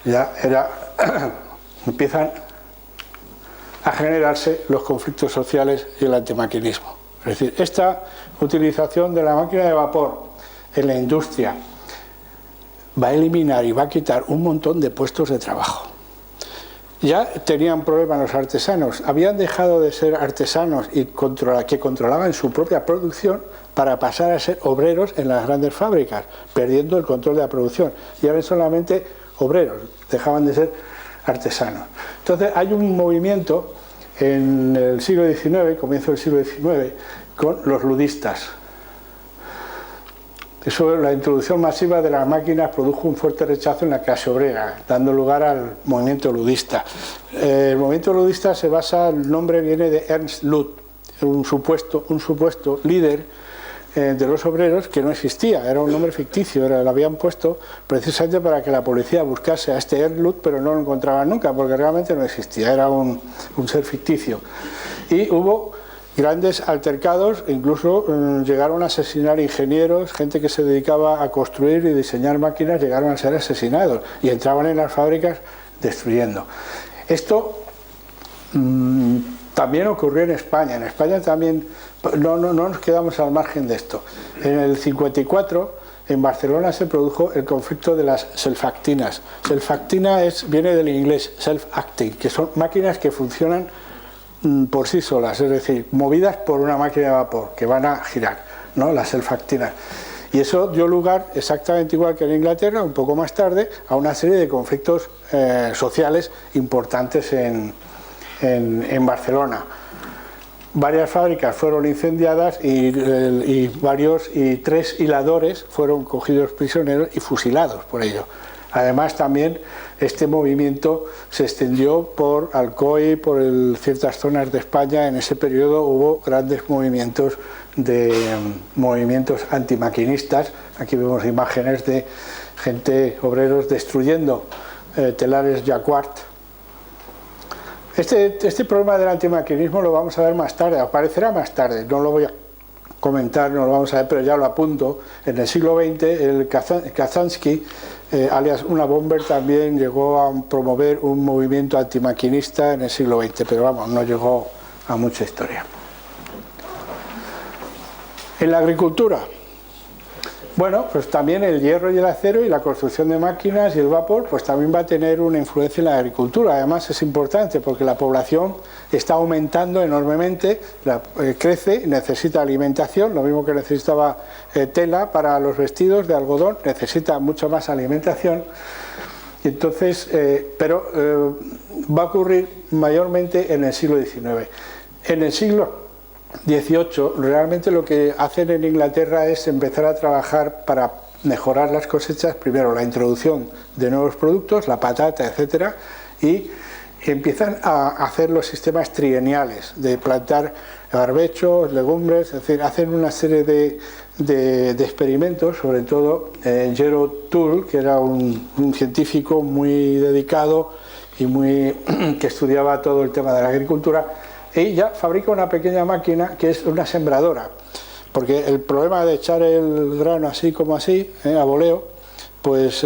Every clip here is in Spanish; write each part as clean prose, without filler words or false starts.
ya empiezan a generarse los conflictos sociales y el antimaquinismo. Es decir, esta utilización de la máquina de vapor en la industria va a eliminar y va a quitar un montón de puestos de trabajo. Ya tenían problemas los artesanos, habían dejado de ser artesanos y que controlaban su propia producción para pasar a ser obreros en las grandes fábricas, perdiendo el control de la producción. Y ahora solamente obreros, dejaban de ser artesanos. Entonces hay un movimiento en el siglo XIX, comienzo del siglo XIX, con los ludistas. Eso, la introducción masiva de las máquinas produjo un fuerte rechazo en la clase obrera, dando lugar al movimiento ludista. El movimiento ludista se basa, el nombre viene de Ernst Lud, un supuesto líder de los obreros que no existía, era un nombre ficticio, lo habían puesto precisamente para que la policía buscase a este Ernst Lud, pero no lo encontraban nunca, porque realmente no existía, era un ser ficticio. Y hubo grandes altercados, incluso llegaron a asesinar ingenieros, gente que se dedicaba a construir y diseñar máquinas, llegaron a ser asesinados y entraban en las fábricas destruyendo. Esto también ocurrió en España. En España también no nos quedamos al margen de esto. En el 54 en Barcelona se produjo el conflicto de las self-actinas. Self-actina viene del inglés self-acting, que son máquinas que funcionan por sí solas, es decir, movidas por una máquina de vapor que van a girar, ¿no? Las self-actinas. Y eso dio lugar, exactamente igual que en Inglaterra, un poco más tarde, a una serie de conflictos sociales importantes en Barcelona. Varias fábricas fueron incendiadas y 3 hiladores fueron cogidos prisioneros y fusilados por ello. Además, también este movimiento se extendió por Alcoy, por ciertas zonas de España. En ese periodo hubo grandes movimientos antimaquinistas. Aquí vemos imágenes de obreros destruyendo telares Jacquard. Este problema del antimaquinismo lo vamos a ver más tarde, aparecerá más tarde, no lo voy a comentar, no lo vamos a ver, pero ya lo apunto. En el siglo XX, el Kazansky, alias Una Bomber, también llegó a promover un movimiento antimaquinista en el siglo XX, pero vamos, no llegó a mucha historia. En la agricultura, bueno, pues también el hierro y el acero y la construcción de máquinas y el vapor, pues también va a tener una influencia en la agricultura. Además es importante porque la población está aumentando enormemente, crece, necesita alimentación, lo mismo que necesitaba tela para los vestidos de algodón, necesita mucha más alimentación. Entonces, va a ocurrir mayormente en el siglo XIX. En el siglo XVIII, realmente lo que hacen en Inglaterra es empezar a trabajar para mejorar las cosechas, primero la introducción de nuevos productos, la patata, etcétera, y empiezan a hacer los sistemas trieniales de plantar barbechos, legumbres, es decir, hacen una serie de experimentos, sobre todo Gerald Toole, que era un científico muy dedicado y que estudiaba todo el tema de la agricultura. Ella fabrica una pequeña máquina que es una sembradora, porque el problema de echar el grano así como así, a voleo, pues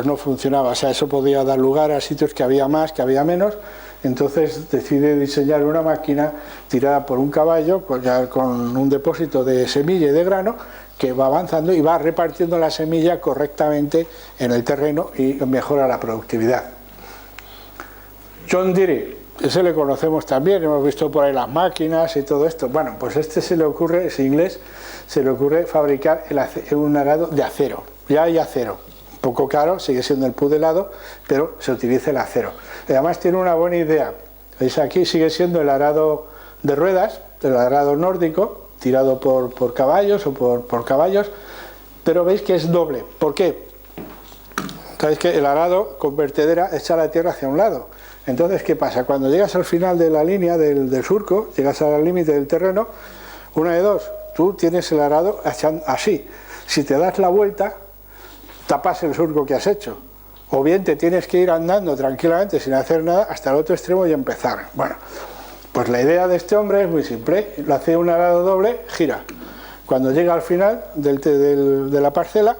no funcionaba. O sea, eso podía dar lugar a sitios que había más, que había menos. Entonces decide diseñar una máquina tirada por un caballo, con un depósito de semilla y de grano, que va avanzando y va repartiendo la semilla correctamente en el terreno y mejora la productividad. John Deere, ese le conocemos también, hemos visto por ahí las máquinas y todo esto. Bueno, pues se le ocurre, es inglés, se le ocurre fabricar un arado de acero. Ya hay acero, un poco caro, sigue siendo el pudelado, pero se utiliza el acero. Además tiene una buena idea. ¿Veis? Aquí sigue siendo el arado de ruedas, el arado nórdico, tirado por caballos o por caballos, pero veis que es doble. ¿Por qué? Sabéis que el arado con vertedera echa la tierra hacia un lado. Entonces, ¿qué pasa? Cuando llegas al final de la línea del surco, llegas al límite del terreno, una de dos, tú tienes el arado así. Si te das la vuelta, tapas el surco que has hecho. O bien te tienes que ir andando tranquilamente sin hacer nada hasta el otro extremo y empezar. Bueno, pues la idea de este hombre es muy simple. Lo hace un arado doble, gira. Cuando llega al final de la parcela,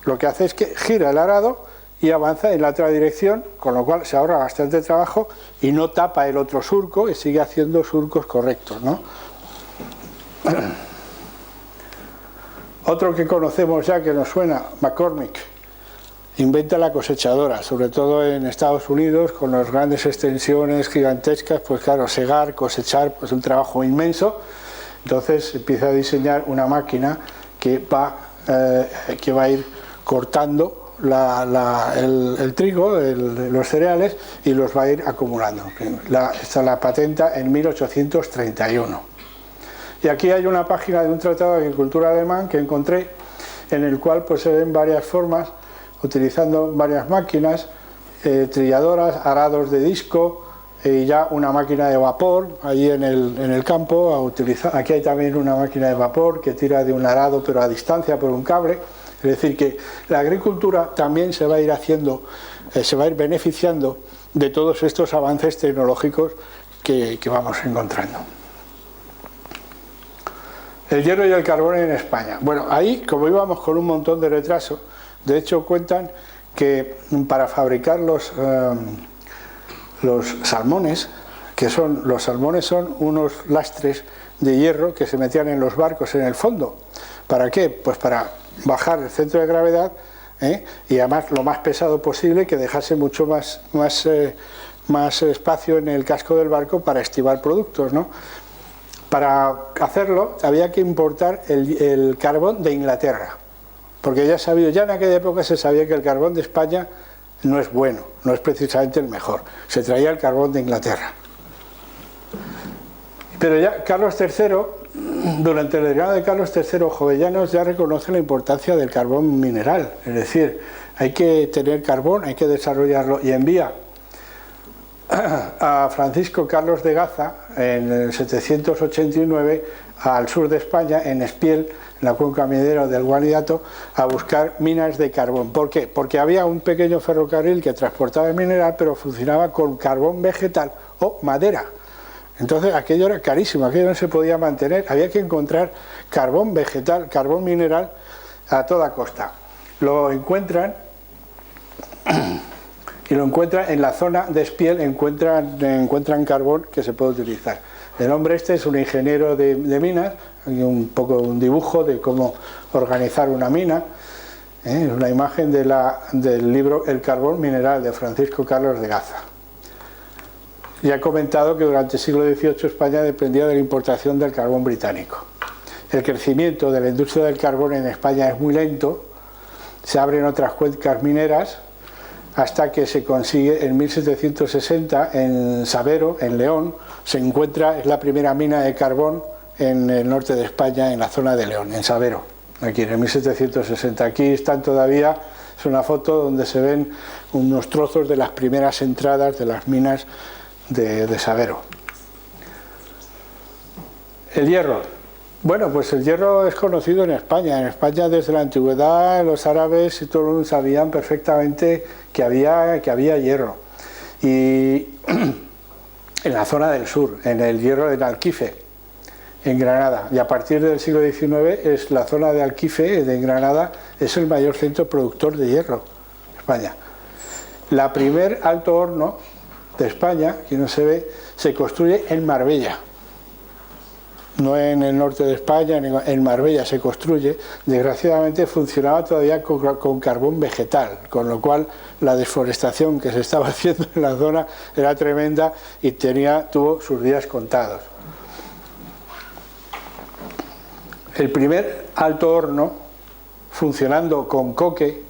lo que hace es que gira el arado y avanza en la otra dirección, con lo cual se ahorra bastante trabajo y no tapa el otro surco y sigue haciendo surcos correctos, ¿no? Otro que conocemos ya, que nos suena, McCormick, inventa la cosechadora, sobre todo en Estados Unidos, con las grandes extensiones gigantescas, pues claro, segar, cosechar, pues un trabajo inmenso. Entonces empieza a diseñar una máquina que va a ir cortando el trigo, los cereales, y los va a ir acumulando. Esta la patenta en 1831. Y aquí hay una página de un tratado de agricultura alemán que encontré, en el cual pues se ven varias formas, utilizando varias máquinas, trilladoras, arados de disco, y ya una máquina de vapor allí en el campo. Aquí hay también una máquina de vapor que tira de un arado pero a distancia por un cable. Es decir, que la agricultura también se va a ir haciendo, se va a ir beneficiando de todos estos avances tecnológicos que vamos encontrando. El hierro y el carbón en España. Bueno, ahí, como íbamos con un montón de retraso, de hecho cuentan que para fabricar los salmones, los salmones son unos lastres de hierro que se metían en los barcos en el fondo. ¿Para qué? Pues para bajar el centro de gravedad, y además lo más pesado posible, que dejase mucho más espacio en el casco del barco para estivar productos, ¿no? Para hacerlo había que importar el carbón de Inglaterra, porque ya en aquella época se sabía que el carbón de España no es bueno, no es precisamente el mejor. Se traía el carbón de Inglaterra. Pero ya Carlos III, durante el reinado de Carlos III, Jovellanos ya reconoce la importancia del carbón mineral. Es decir, hay que tener carbón, hay que desarrollarlo, y envía a Francisco Carlos de Gaza en el 789 al sur de España, en Espiel, en la cuenca minera del Guadiato, a buscar minas de carbón. ¿Por qué? Porque había un pequeño ferrocarril que transportaba el mineral, pero funcionaba con carbón vegetal o madera. Entonces aquello era carísimo, aquello no se podía mantener, había que encontrar carbón vegetal, carbón mineral a toda costa. Lo encuentran y lo encuentran en la zona de Espiel, encuentran carbón que se puede utilizar. El hombre este es un ingeniero de minas, hay un dibujo de cómo organizar una mina, una imagen del libro El carbón mineral de Francisco Carlos de Gaza. Ya he comentado que durante el siglo XVIII España dependía de la importación del carbón británico. El crecimiento de la industria del carbón en España es muy lento, se abren otras cuencas mineras, hasta que se consigue en 1760 en Sabero, en León, es la primera mina de carbón en el norte de España, en la zona de León, en Sabero, aquí en 1760. Aquí están todavía, es una foto donde se ven unos trozos de las primeras entradas de las minas de Sabero. El hierro. Bueno, pues el hierro es conocido en España. En España desde la antigüedad los árabes y todo el mundo sabían perfectamente que había hierro. Y en la zona del sur, en el hierro de Alquife, en Granada. Y a partir del siglo XIX la zona de Alquife, de Granada, es el mayor centro productor de hierro de España. La primer alto horno de España, que no se ve, se construye en Marbella. No en el norte de España, en Marbella se construye. Desgraciadamente funcionaba todavía con carbón vegetal, con lo cual la desforestación que se estaba haciendo en la zona era tremenda y tuvo sus días contados. El primer alto horno, funcionando con coque,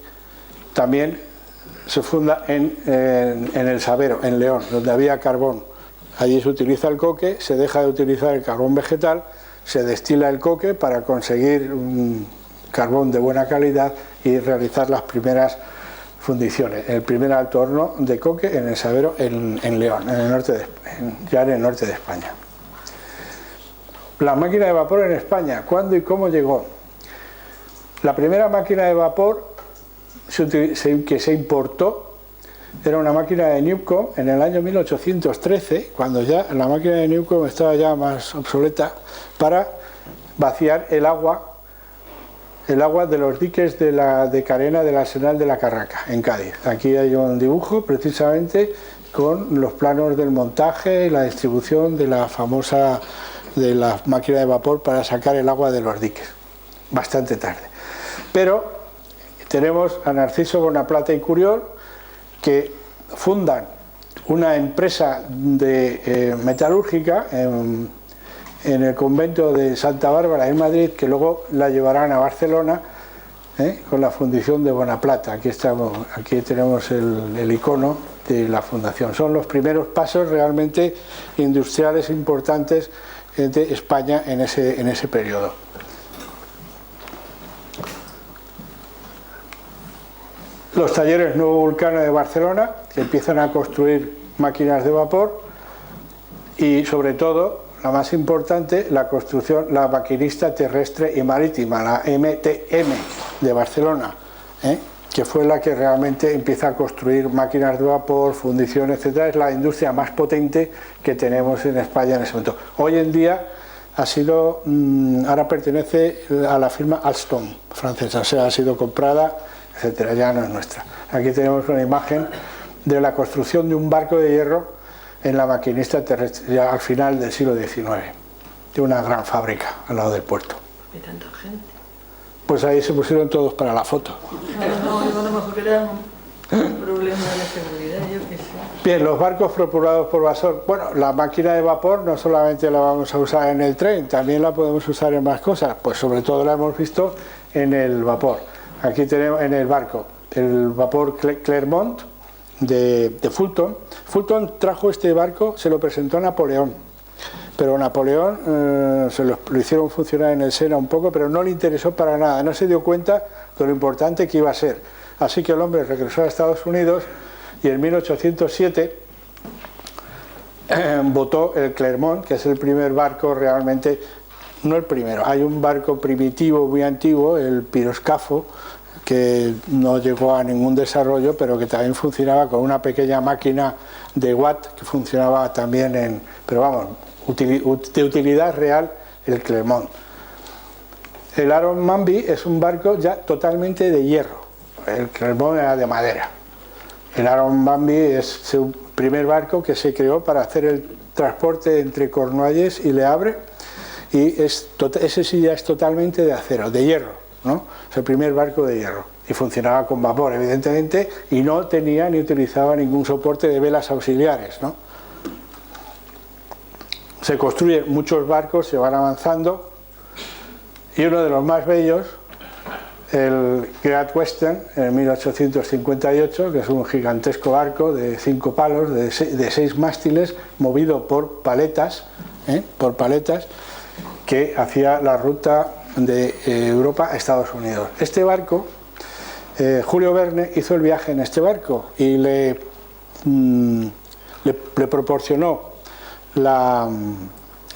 también se funda en el Sabero, en León, donde había carbón. Allí se utiliza el coque, se deja de utilizar el carbón vegetal, se destila el coque para conseguir un carbón de buena calidad y realizar las primeras fundiciones. El primer alto horno de coque en el Sabero, en León, en el norte de España. La máquina de vapor en España, ¿cuándo y cómo llegó? La primera máquina de vapor que se importó era una máquina de Newcomb en el año 1813, cuando ya la máquina de Newcomb estaba ya más obsoleta, para vaciar el agua el agua de los diques de Carena del Arsenal de la Carraca, en Cádiz. Aquí hay un dibujo precisamente con los planos del montaje y la distribución de la famosa de la máquina de vapor para sacar el agua de los diques. Bastante tarde. Pero tenemos a Narciso Bonaplata y Curiol, que fundan una empresa metalúrgica en el convento de Santa Bárbara en Madrid, que luego la llevarán a Barcelona con la fundición de Bonaplata. Aquí tenemos el icono de la fundación. Son los primeros pasos realmente industriales importantes de España en ese periodo. Los talleres Nuevo Vulcano de Barcelona, que empiezan a construir máquinas de vapor, y sobre todo, la más importante, la construcción, la maquinista terrestre y marítima, la MTM de Barcelona, que fue la que realmente empieza a construir máquinas de vapor, fundición, etc. Es la industria más potente que tenemos en España en ese momento. Hoy en día ahora pertenece a la firma Alstom francesa, o sea, ha sido comprada, etcétera, ya no es nuestra. Aquí tenemos una imagen de la construcción de un barco de hierro en la maquinista terrestre, ya al final del siglo XIX, de una gran fábrica al lado del puerto. ¿Hay tanta gente? Pues ahí se pusieron todos para la foto. No, a lo mejor que era un problema de seguridad, yo qué sé. Bien, los barcos propulsados por vapor. Bueno, la máquina de vapor no solamente la vamos a usar en el tren, también la podemos usar en más cosas, pues sobre todo la hemos visto en el vapor. Aquí tenemos en el barco el vapor Clermont de Fulton. Fulton trajo este barco, se lo presentó a Napoleón, pero Napoleón lo hicieron funcionar en el Sena un poco, pero no le interesó para nada, no se dio cuenta de lo importante que iba a ser. Así que el hombre regresó a Estados Unidos y en 1807 votó el Clermont, que es el primer barco realmente, no el primero, hay un barco primitivo muy antiguo, el piroscafo, que no llegó a ningún desarrollo, pero que también funcionaba con una pequeña máquina de Watt, que funcionaba también pero vamos, de utilidad real, el Clermont. El Aaron Mamby es un barco ya totalmente de hierro, el Clermont era de madera. El Aaron Mamby es el primer barco que se creó para hacer el transporte entre Cornualles y Le Havre, y ese sí ya es totalmente de acero, de hierro, ¿no? Es el primer barco de hierro y funcionaba con vapor, evidentemente, y no tenía ni utilizaba ningún soporte de velas auxiliares, ¿no? Se construyen muchos barcos, se van avanzando, y uno de los más bellos, el Great Western, en 1858, que es un gigantesco barco de 5 palos, de 6 mástiles, movido por paletas, que hacía la ruta de Europa a Estados Unidos. Este barco, Julio Verne hizo el viaje en este barco y le proporcionó la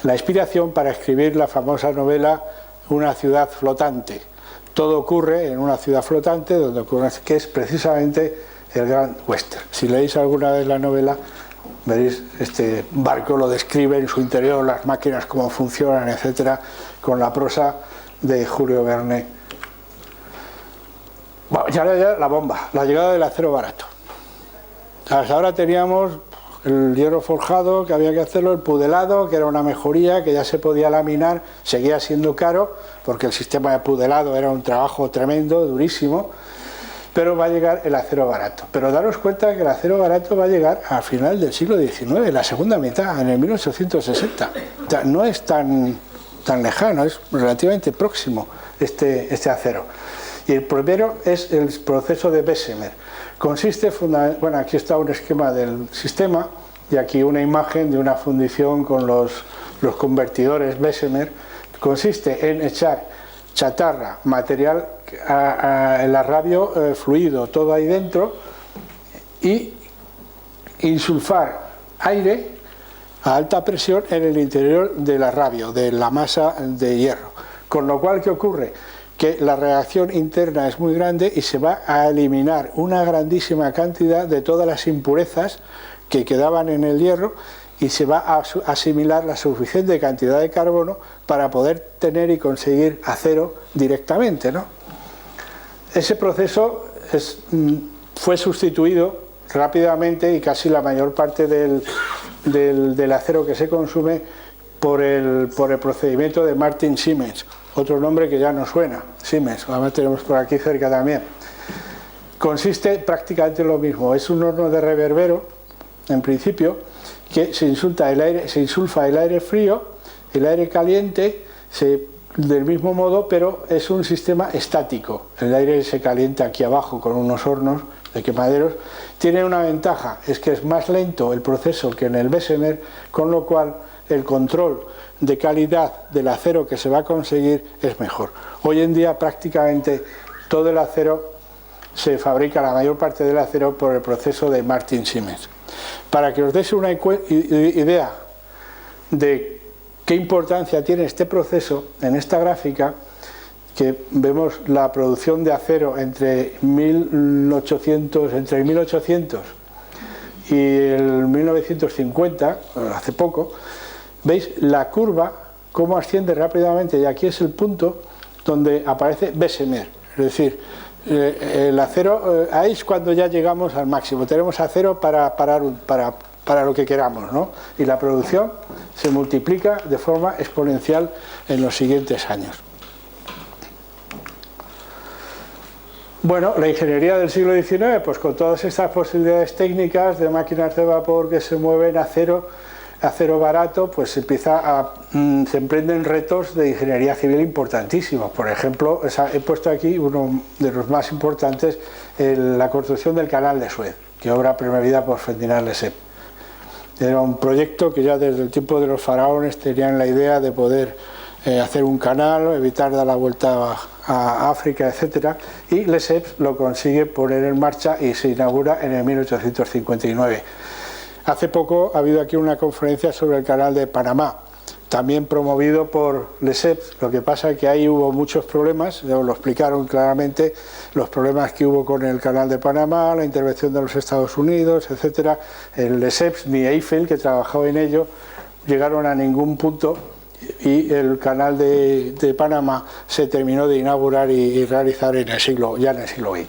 inspiración para escribir la famosa novela Una ciudad flotante. Todo ocurre en una ciudad flotante, que es precisamente el Grand Western. Si leéis alguna vez la novela, veréis este barco, lo describe en su interior, las máquinas, cómo funcionan, etcétera, con la prosa de Julio Verne. Bueno, ya la bomba, la llegada del acero barato. Hasta ahora teníamos el hierro forjado, que había que hacerlo, el pudelado, que era una mejoría, que ya se podía laminar, seguía siendo caro, porque el sistema de pudelado era un trabajo tremendo, durísimo, pero va a llegar el acero barato. Pero daros cuenta que el acero barato va a llegar al final del siglo XIX, en la segunda mitad, en el 1860. O sea, no es tan lejano, es relativamente próximo este acero. Y el primero es el proceso de Bessemer. Consiste bueno, aquí está un esquema del sistema y aquí una imagen de una fundición con los convertidores Bessemer. Consiste en echar chatarra, material, el arrabio fluido, todo ahí dentro, y insulfar aire a alta presión en el interior del arrabio, de la masa de hierro. Con lo cual, ¿qué ocurre? Que la reacción interna es muy grande y se va a eliminar una grandísima cantidad de todas las impurezas que quedaban en el hierro y se va a asimilar la suficiente cantidad de carbono para poder tener y conseguir acero directamente, ¿no? ese proceso fue sustituido rápidamente y casi la mayor parte del acero que se consume por el procedimiento de Martin Siemens, otro nombre que ya nos suena, Siemens, además tenemos por aquí cerca también. Consiste prácticamente en lo mismo, es un horno de reverbero, en principio, que se insulfa el aire frío, el aire caliente, del mismo modo, pero es un sistema estático. El aire se calienta aquí abajo con unos hornos de quemaderos. Tiene una ventaja, es que es más lento el proceso que en el Bessemer, con lo cual el control de calidad del acero que se va a conseguir es mejor. Hoy en día prácticamente todo el acero se fabrica, la mayor parte del acero, por el proceso de Martin Siemens. Para que os deis una idea de qué importancia tiene este proceso, en esta gráfica que vemos la producción de acero entre 1800 y el 1950, hace poco, veis la curva cómo asciende rápidamente, y aquí es el punto donde aparece Bessemer, es decir, el acero, ahí es cuando ya llegamos al máximo, tenemos acero para lo que queramos, ¿no? Y la producción se multiplica de forma exponencial en los siguientes años. Bueno, la ingeniería del siglo XIX, pues con todas estas posibilidades técnicas de máquinas de vapor que se mueven acero barato, pues se emprenden retos de ingeniería civil importantísimos. Por ejemplo, he puesto aquí uno de los más importantes, la construcción del canal de Suez, que obra promovida por Ferdinand Lesseps. Era un proyecto que ya desde el tiempo de los faraones tenían la idea de poder hacer un canal, evitar dar la vuelta a África, etc. Y Lesseps lo consigue poner en marcha y se inaugura en el 1859. Hace poco ha habido aquí una conferencia sobre el canal de Panamá, también promovido por Lesseps. Lo que pasa es que ahí hubo muchos problemas, lo explicaron claramente, los problemas que hubo con el canal de Panamá, la intervención de los Estados Unidos, etc. El Lesseps ni Eiffel, que trabajaba en ello, llegaron a ningún punto, y el canal de Panamá se terminó de inaugurar y realizar ya en el siglo XX.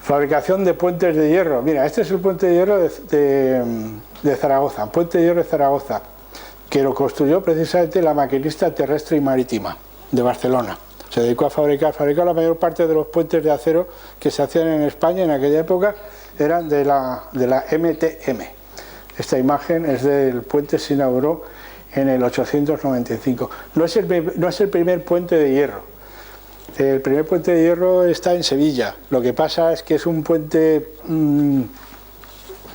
Fabricación de puentes de hierro. Mira, este es el puente de hierro de Zaragoza, puente de hierro de Zaragoza, que lo construyó precisamente la Maquinista Terrestre y Marítima de Barcelona. Se dedicó a fabricar la mayor parte de los puentes de acero que se hacían en España en aquella época, eran de la MTM. Esta imagen es del puente, se inauguró en el 895. No es el primer puente de hierro. El primer puente de hierro está en Sevilla. Lo que pasa es que es un puente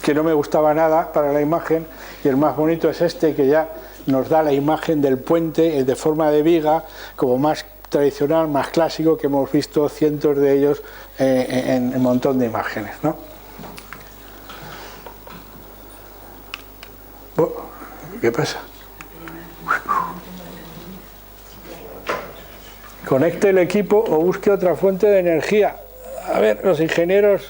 que no me gustaba nada para la imagen, y el más bonito es este, que ya nos da la imagen del puente de forma de viga, como más tradicional, más clásico, que hemos visto cientos de ellos en un montón de imágenes, ¿no? ¿Qué pasa? Conecte el equipo o busque otra fuente de energía. A ver, los ingenieros.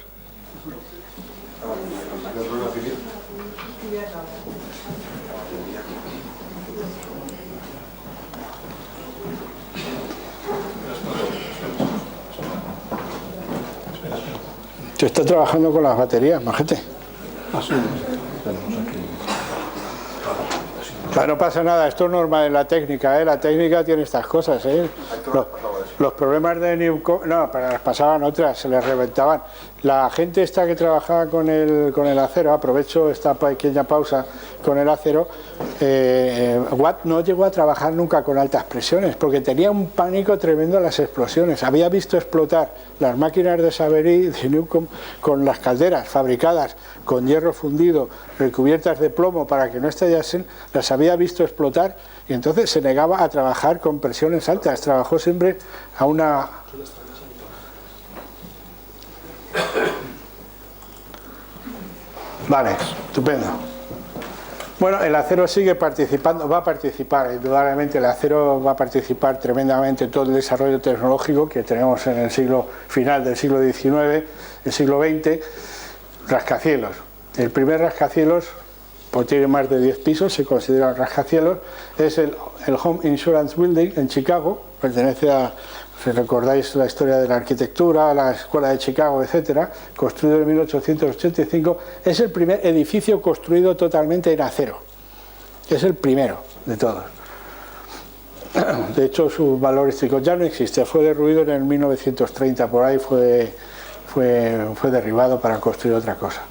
Se está trabajando con las baterías, majete. No pasa nada, esto es normal en la técnica, la técnica tiene estas cosas, Los problemas de Newcomen, no, para las pasaban otras, se les reventaban. La gente esta que trabajaba con el acero, aprovecho esta pequeña pausa con el acero, Watt no llegó a trabajar nunca con altas presiones porque tenía un pánico tremendo a las explosiones. Había visto explotar las máquinas de Savery, de Newcomen, con las calderas fabricadas con hierro fundido, recubiertas de plomo para que no estallasen, las había visto explotar, y entonces se negaba a trabajar con presiones altas. Trabajó siempre a una... Vale, estupendo. Bueno, el acero sigue participando, va a participar, indudablemente el acero va a participar tremendamente en todo el desarrollo tecnológico que tenemos en el final del siglo XIX, el siglo XX. Rascacielos. El primer rascacielos pues tiene más de 10 pisos, se considera un rascacielos. Es el Home Insurance Building en Chicago, pertenece a, si recordáis la historia de la arquitectura, la escuela de Chicago, etcétera, construido en 1885. Es el primer edificio construido totalmente en acero. Es el primero de todos. De hecho, su valor histórico ya no existe, fue derruido en el 1930, por ahí fue derribado para construir otra cosa.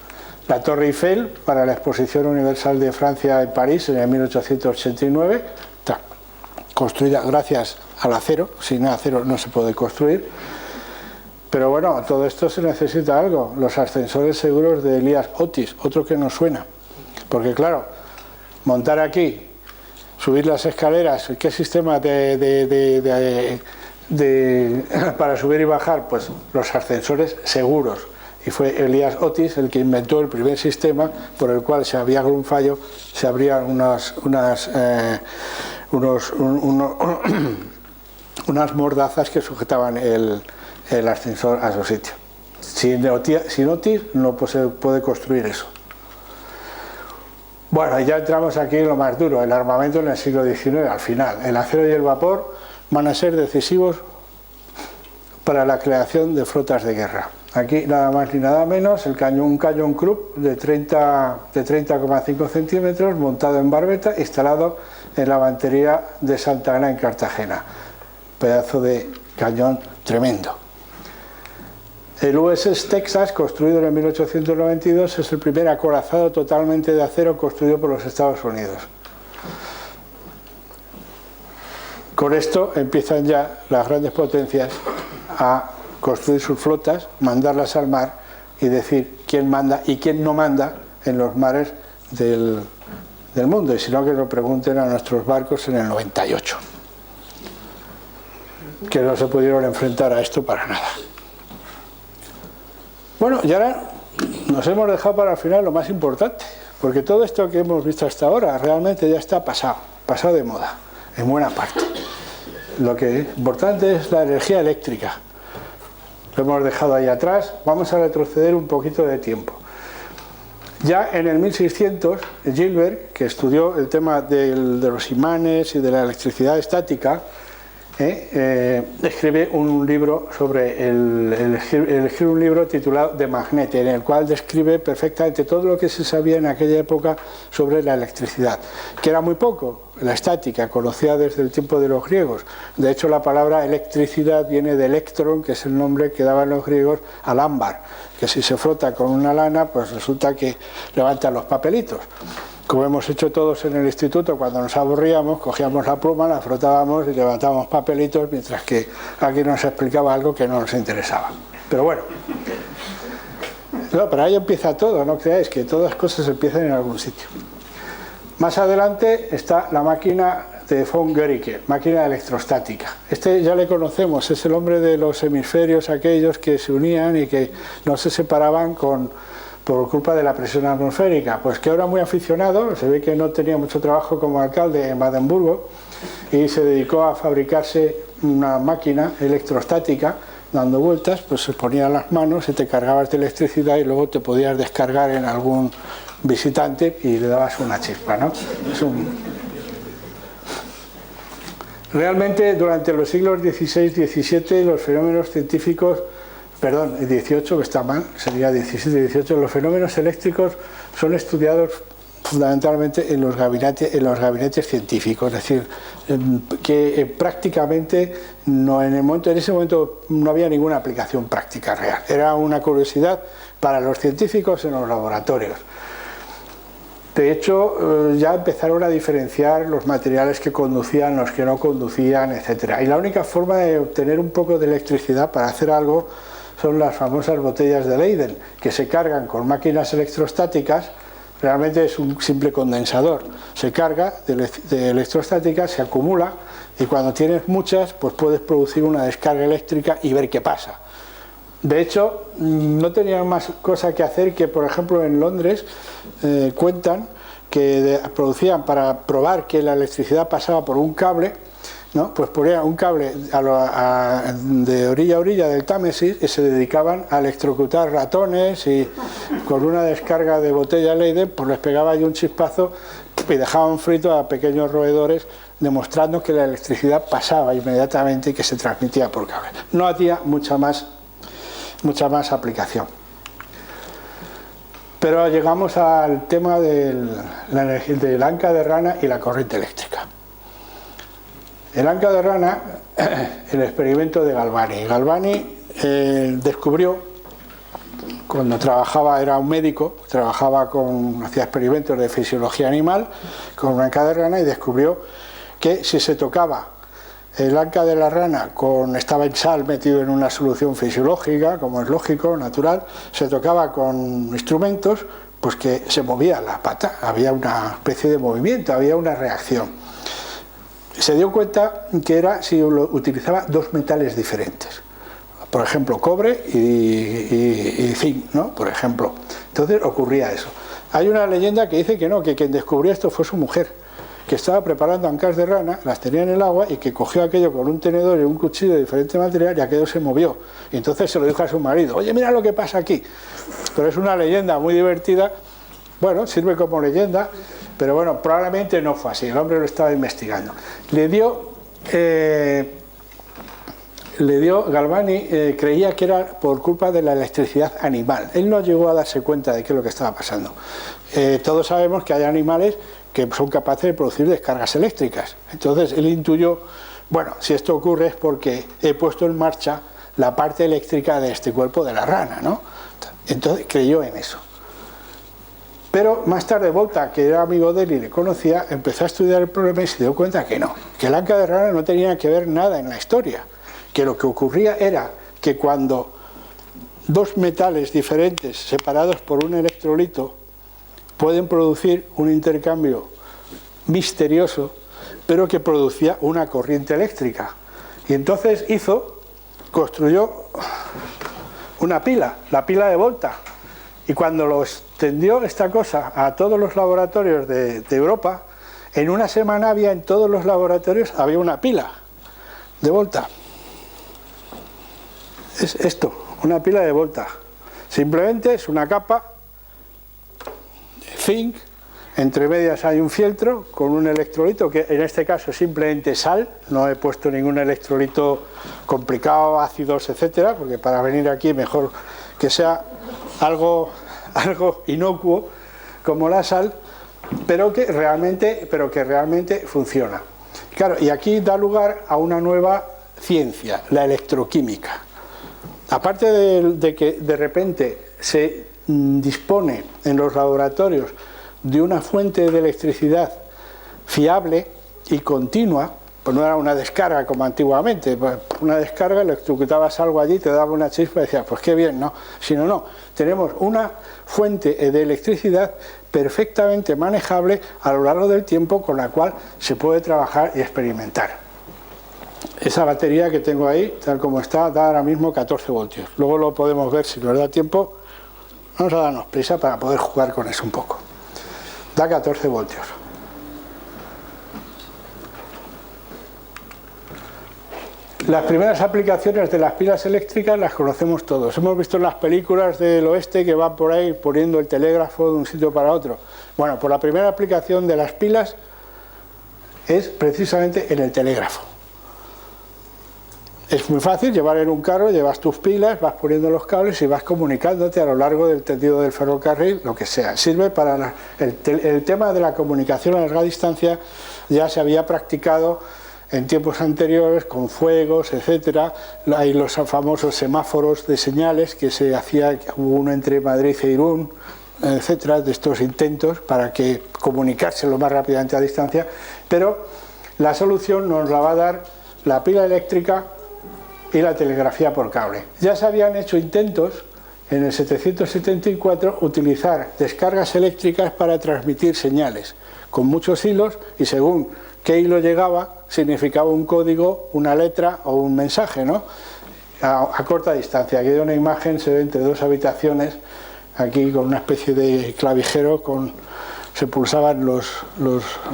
La Torre Eiffel, para la Exposición Universal de Francia en París en el 1889, está construida gracias al acero. Sin acero no se puede construir. Pero bueno, todo esto se necesita algo. Los ascensores seguros de Elias Otis, otro que nos suena. Porque claro, montar aquí, subir las escaleras, ¿qué sistema para subir y bajar? Pues los ascensores seguros. Y fue Elias Otis el que inventó el primer sistema por el cual, si había algún fallo, se abrían unas mordazas que sujetaban el ascensor a su sitio. Sin Otis no se puede construir eso. Bueno, ya entramos aquí en lo más duro, el armamento en el siglo XIX. Al final, el acero y el vapor van a ser decisivos para la creación de flotas de guerra. Aquí nada más ni nada menos un cañón Krupp de 30,5 centímetros montado en barbeta, instalado en la batería de Santa Ana en Cartagena. Pedazo de cañón tremendo. El USS Texas, construido en 1892, es el primer acorazado totalmente de acero construido por los Estados Unidos. Con esto empiezan ya las grandes potencias a construir sus flotas, mandarlas al mar y decir quién manda y quién no manda en los mares del mundo, y si no, que lo pregunten a nuestros barcos en el 98, que no se pudieron enfrentar a esto para nada. Bueno, y ahora nos hemos dejado para el final lo más importante, porque todo esto que hemos visto hasta ahora realmente ya está pasado de moda, en buena parte. Lo que es importante es la energía eléctrica. Lo hemos dejado ahí atrás. Vamos a retroceder un poquito de tiempo. Ya en el 1600, Gilbert, que estudió el tema de los imanes y de la electricidad estática, escribe un libro escribe un libro titulado De Magnete, en el cual describe perfectamente todo lo que se sabía en aquella época sobre la electricidad, que era muy poco. La estática, conocida desde el tiempo de los griegos. De hecho, la palabra electricidad viene de electron, que es el nombre que daban los griegos al ámbar, que si se frota con una lana, pues resulta que levantan los papelitos. Como hemos hecho todos en el instituto, cuando nos aburríamos, cogíamos la pluma, la frotábamos y levantábamos papelitos, mientras que aquí nos explicaba algo que no nos interesaba. Pero bueno, no, pero ahí empieza todo, no creáis que todas las cosas empiezan en algún sitio. Más adelante está la máquina de von Guericke, máquina electrostática. Este ya le conocemos, es el hombre de los hemisferios, aquellos que se unían y que no se separaban por culpa de la presión atmosférica. Pues que ahora muy aficionado, se ve que no tenía mucho trabajo como alcalde en Badenburgo y se dedicó a fabricarse una máquina electrostática dando vueltas, pues se ponía las manos y te cargabas de electricidad y luego te podías descargar en algún visitante y le dabas una chispa, ¿no? Realmente durante los siglos XVI y XVII los fenómenos científicos, perdón, 18, que está mal, sería 17 y 18, los fenómenos eléctricos son estudiados fundamentalmente en los gabinetes científicos, es decir, que prácticamente en ese momento no había ninguna aplicación práctica real, era una curiosidad para los científicos en los laboratorios. De hecho, ya empezaron a diferenciar los materiales que conducían, los que no conducían, etc. Y la única forma de obtener un poco de electricidad para hacer algo son las famosas botellas de Leyden, que se cargan con máquinas electrostáticas. Realmente es un simple condensador. Se carga de electrostática, se acumula, y cuando tienes muchas, pues puedes producir una descarga eléctrica y ver qué pasa. De hecho, no tenían más cosa que hacer que, por ejemplo, en Londres cuentan que producían, para probar que la electricidad pasaba por un cable, ¿no? Pues ponía un cable de orilla a orilla del Támesis y se dedicaban a electrocutar ratones y con una descarga de botella Leyden pues les pegaba ahí un chispazo y dejaban fritos a pequeños roedores, demostrando que la electricidad pasaba inmediatamente y que se transmitía por cable. No hacía mucha más aplicación. Pero llegamos al tema del anca de rana y la corriente eléctrica. El anca de rana, el experimento de Galvani. Galvani descubrió, cuando trabajaba, era un médico, hacía experimentos de fisiología animal con una anca de rana y descubrió que si se tocaba el anca de la rana estaba en sal metido en una solución fisiológica, como es lógico, natural, se tocaba con instrumentos, pues que se movía la pata, había una especie de movimiento, había una reacción. Se dio cuenta que era si utilizaba dos metales diferentes, por ejemplo cobre y zinc, ¿no? Por ejemplo. Entonces ocurría eso. Hay una leyenda que dice que no, que quien descubrió esto fue su mujer, que estaba preparando ancas de rana, las tenía en el agua y que cogió aquello con un tenedor y un cuchillo de diferente material y aquello se movió. Y entonces se lo dijo a su marido: oye, mira lo que pasa aquí. Pero es una leyenda muy divertida, bueno, sirve como leyenda, pero bueno, probablemente no fue así, el hombre lo estaba investigando. Galvani creía que era por culpa de la electricidad animal. Él no llegó a darse cuenta de qué es lo que estaba pasando. Todos sabemos que hay animales que son capaces de producir descargas eléctricas. Entonces él intuyó, bueno, si esto ocurre es porque he puesto en marcha la parte eléctrica de este cuerpo de la rana, ¿no? Entonces creyó en eso. Pero más tarde Volta, que era amigo de él y le conocía, empezó a estudiar el problema y se dio cuenta que no, que el anca de rana no tenía que ver nada en la historia, que lo que ocurría era que cuando dos metales diferentes separados por un electrolito pueden producir un intercambio misterioso, pero que producía una corriente eléctrica. Y entonces construyó una pila, la pila de Volta. Y cuando lo extendió esta cosa a todos los laboratorios de Europa, en una semana había en todos los laboratorios había una pila de Volta. Es esto, una pila de Volta. Simplemente es una capa zinc, entre medias hay un fieltro con un electrolito, que en este caso es simplemente sal, no he puesto ningún electrolito complicado, ácidos, etcétera, porque para venir aquí mejor que sea algo inocuo como la sal, pero que realmente funciona. Claro, y aquí da lugar a una nueva ciencia, la electroquímica. Aparte de que de repente se dispone en los laboratorios de una fuente de electricidad fiable y continua, pues no era una descarga como antiguamente, pues una descarga, electrocutabas algo allí, te daba una chispa y decías, pues qué bien, ¿no? Sino no, tenemos una fuente de electricidad perfectamente manejable a lo largo del tiempo, con la cual se puede trabajar y experimentar. Esa batería que tengo ahí, tal como está, da ahora mismo 14 voltios. Luego lo podemos ver si nos da tiempo. Vamos a darnos prisa para poder jugar con eso un poco. Da 14 voltios. Las primeras aplicaciones de las pilas eléctricas las conocemos todos. Hemos visto en las películas del oeste que van por ahí poniendo el telégrafo de un sitio para otro. Bueno, pues la primera aplicación de las pilas es precisamente en el telégrafo. Es muy fácil llevar en un carro, llevas tus pilas, vas poniendo los cables y vas comunicándote a lo largo del tendido del ferrocarril, lo que sea. Sirve para el tema de la comunicación a larga distancia, ya se había practicado en tiempos anteriores con fuegos, etcétera. Hay los famosos semáforos de señales que se hacía, hubo uno entre Madrid e Irún, etcétera, de estos intentos para que comunicarse lo más rápidamente a distancia, pero la solución nos la va a dar la pila eléctrica y la telegrafía por cable. Ya se habían hecho intentos en el 774 utilizar descargas eléctricas para transmitir señales con muchos hilos, y según qué hilo llegaba significaba un código, una letra o un mensaje, ¿no? A corta distancia. Aquí hay una imagen, se ve entre dos habitaciones, aquí con una especie de clavijero con se pulsaban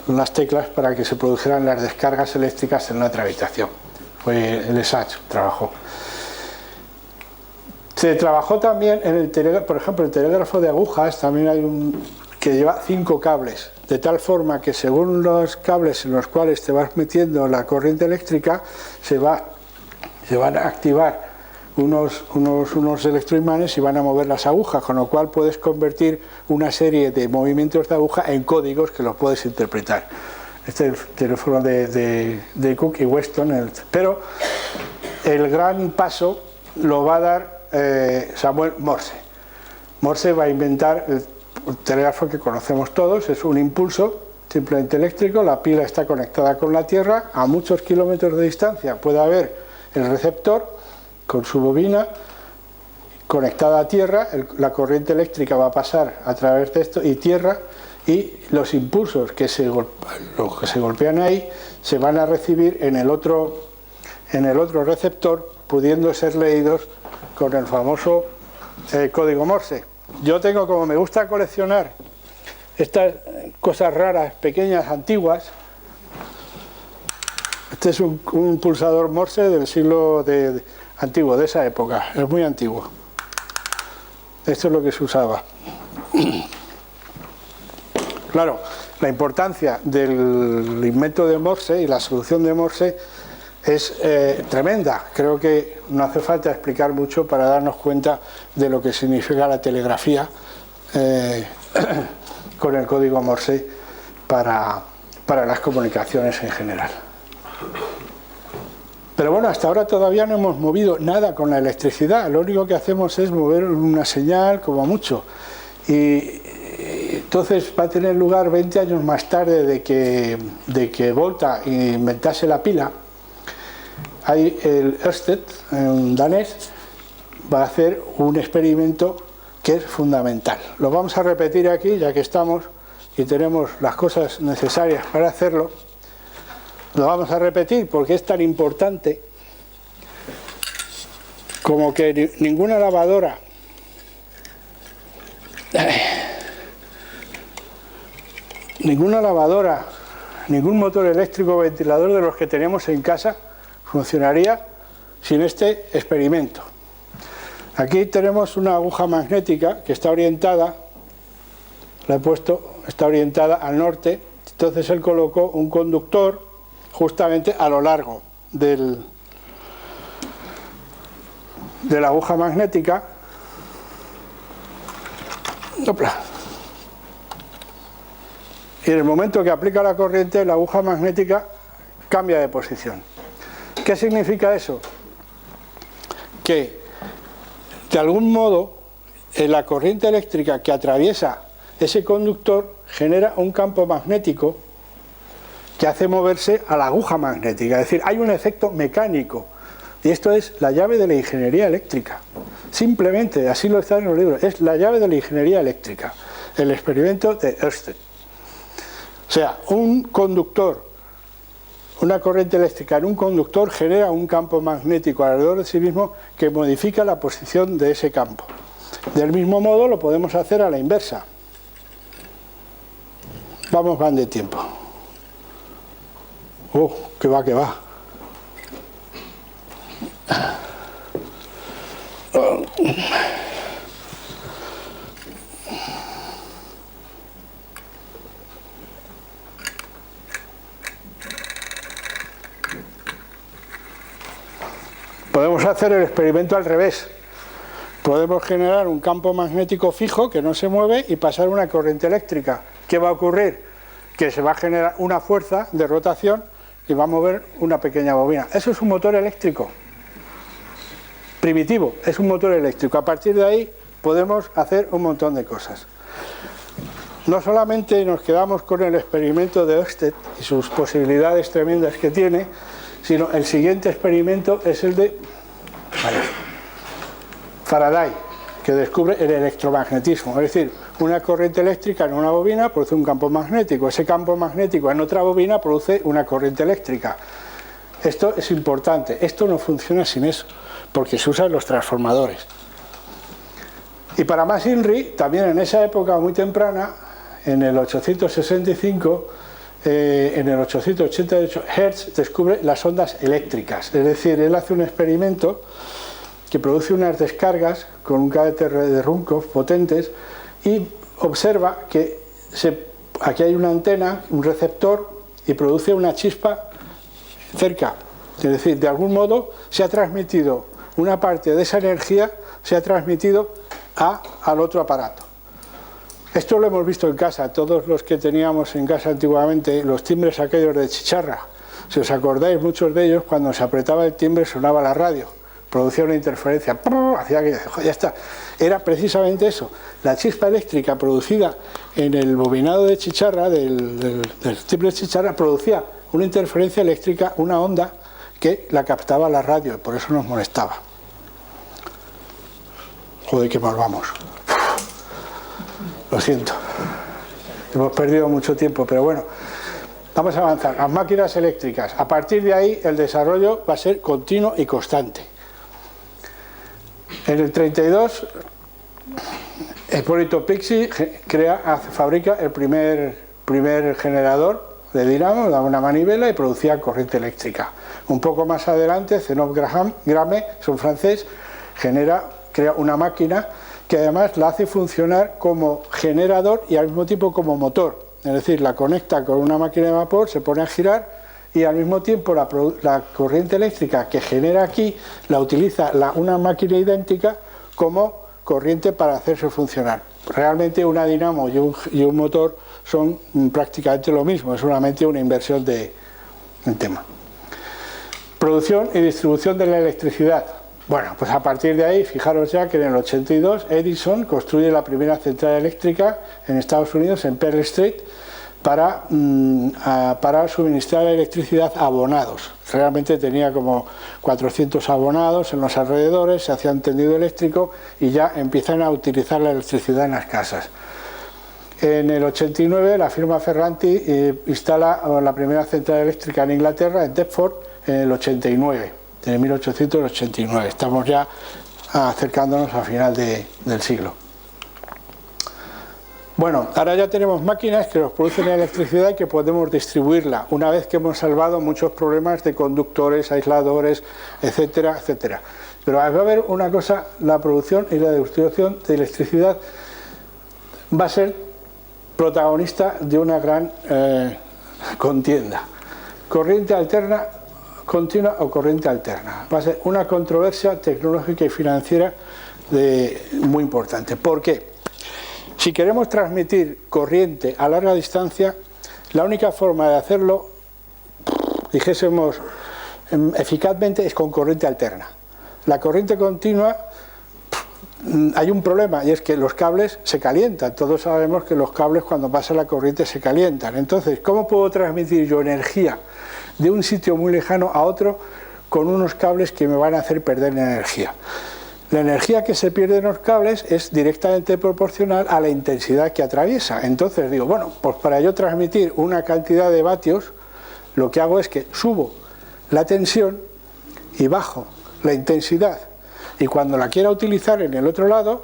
las teclas para que se produjeran las descargas eléctricas en la otra habitación. Fue el ESAT, trabajó. Se trabajó también en el telégrafo, por ejemplo, el telégrafo de agujas, también hay que lleva 5 cables, de tal forma que según los cables en los cuales te vas metiendo la corriente eléctrica, se van a activar unos electroimanes y van a mover las agujas, con lo cual puedes convertir una serie de movimientos de aguja en códigos que los puedes interpretar. Este es el teléfono de Cook y Weston, pero el gran paso lo va a dar Samuel Morse. Morse va a inventar el telégrafo que conocemos todos, es un impulso simplemente eléctrico, la pila está conectada con la Tierra, a muchos kilómetros de distancia puede haber el receptor con su bobina conectada a Tierra, la corriente eléctrica va a pasar a través de esto y Tierra, y los impulsos que se golpean ahí se van a recibir en el otro receptor, pudiendo ser leídos con el famoso código Morse. Yo tengo, como me gusta coleccionar estas cosas raras, pequeñas, antiguas, este es un pulsador Morse del siglo antiguo, de esa época, es muy antiguo. Esto es lo que se usaba. Claro, la importancia del invento de Morse y la solución de Morse es tremenda. Creo que no hace falta explicar mucho para darnos cuenta de lo que significa la telegrafía con el código Morse para las comunicaciones en general. Pero bueno, hasta ahora todavía no hemos movido nada con la electricidad, lo único que hacemos es mover una señal como mucho. Y entonces va a tener lugar 20 años más tarde de que Volta inventase la pila. Hay el Ørsted, un danés, va a hacer un experimento que es fundamental. Lo vamos a repetir aquí, ya que estamos y tenemos las cosas necesarias para hacerlo. Lo vamos a repetir porque es tan importante como que ninguna lavadora ningún motor eléctrico o ventilador de los que tenemos en casa funcionaría sin este experimento. Aquí tenemos una aguja magnética que está orientada, la he puesto, está orientada al norte, entonces él colocó un conductor justamente a lo largo de la aguja magnética. ¡Opla! Y en el momento que aplica la corriente, la aguja magnética cambia de posición. ¿Qué significa eso? Que de algún modo la corriente eléctrica que atraviesa ese conductor genera un campo magnético que hace moverse a la aguja magnética, es decir, hay un efecto mecánico, y esto es la llave de la ingeniería eléctrica. Simplemente, así lo está en los libros, es la llave de la ingeniería eléctrica, el experimento de Ørsted. O sea, un conductor, una corriente eléctrica en un conductor genera un campo magnético alrededor de sí mismo que modifica la posición de ese campo. Del mismo modo lo podemos hacer a la inversa. Vamos, van de tiempo. ¡Oh, que va, que va! Podemos hacer el experimento al revés. Podemos generar un campo magnético fijo que no se mueve y pasar una corriente eléctrica. ¿Qué va a ocurrir? Que se va a generar una fuerza de rotación y va a mover una pequeña bobina. Eso es un motor eléctrico primitivo, es un motor eléctrico. A partir de ahí podemos hacer un montón de cosas. No solamente nos quedamos con el experimento de Ørsted y sus posibilidades tremendas que tiene, sino el siguiente experimento es el de Faraday, que descubre el electromagnetismo, es decir, una corriente eléctrica en una bobina produce un campo magnético, ese campo magnético en otra bobina produce una corriente eléctrica. Esto es importante, esto no funciona sin eso, porque se usan los transformadores. Y para más INRI, también en esa época muy temprana, en el 865, en el 888, Hertz descubre las ondas eléctricas. Es decir, él hace un experimento que produce unas descargas con un carácter de Runkov potentes y observa que aquí hay una antena, un receptor, y produce una chispa cerca. Es decir, de algún modo se ha transmitido una parte de esa energía, se ha transmitido al otro aparato. Esto lo hemos visto en casa, todos los que teníamos en casa antiguamente, los timbres aquellos de chicharra. Si os acordáis, muchos de ellos, cuando se apretaba el timbre sonaba la radio, producía una interferencia, hacía que ya está. Era precisamente eso, la chispa eléctrica producida en el bobinado de chicharra, del timbre de chicharra, producía una interferencia eléctrica, una onda que la captaba la radio y por eso nos molestaba. Joder, que mal vamos. Lo siento. Hemos perdido mucho tiempo, pero bueno. Vamos a avanzar. Las máquinas eléctricas. A partir de ahí el desarrollo va a ser continuo y constante. En el 32, Hipólito Pixii fabrica el primer generador de dinamo, daba una manivela y producía corriente eléctrica. Un poco más adelante, Zenón Grame, es un francés, crea una máquina que además la hace funcionar como generador y al mismo tiempo como motor. Es decir, la conecta con una máquina de vapor, se pone a girar y al mismo tiempo la corriente eléctrica que genera aquí la utiliza una máquina idéntica como corriente para hacerse funcionar. Realmente una dinamo y un motor son prácticamente lo mismo, es solamente una inversión del tema. Producción y distribución de la electricidad. Bueno, pues a partir de ahí, fijaros ya que en el 82 Edison construye la primera central eléctrica en Estados Unidos, en Pearl Street, para suministrar electricidad a abonados. Realmente tenía como 400 abonados en los alrededores, se hacía un tendido eléctrico y ya empiezan a utilizar la electricidad en las casas. En el 89 la firma Ferranti instala la primera central eléctrica en Inglaterra, en Deptford, en el 89. En 1889, estamos ya acercándonos al final del siglo. Bueno, ahora ya tenemos máquinas que nos producen electricidad y que podemos distribuirla, una vez que hemos salvado muchos problemas de conductores, aisladores, etcétera, etcétera. Pero va a haber una cosa, la producción y la distribución de electricidad va a ser protagonista de una gran contienda. Corriente alterna continua o corriente alterna. Va a ser una controversia tecnológica y financiera muy importante. ¿Por qué? Si queremos transmitir corriente a larga distancia, la única forma de hacerlo, dijésemos, eficazmente es con corriente alterna. La corriente continua, hay un problema y es que los cables se calientan. Todos sabemos que los cables cuando pasa la corriente se calientan. Entonces, ¿cómo puedo transmitir yo energía de un sitio muy lejano a otro con unos cables que me van a hacer perder energía? La energía que se pierde en los cables es directamente proporcional a la intensidad que atraviesa. Entonces digo, bueno, pues para yo transmitir una cantidad de vatios, lo que hago es que subo la tensión y bajo la intensidad. Y cuando la quiera utilizar en el otro lado,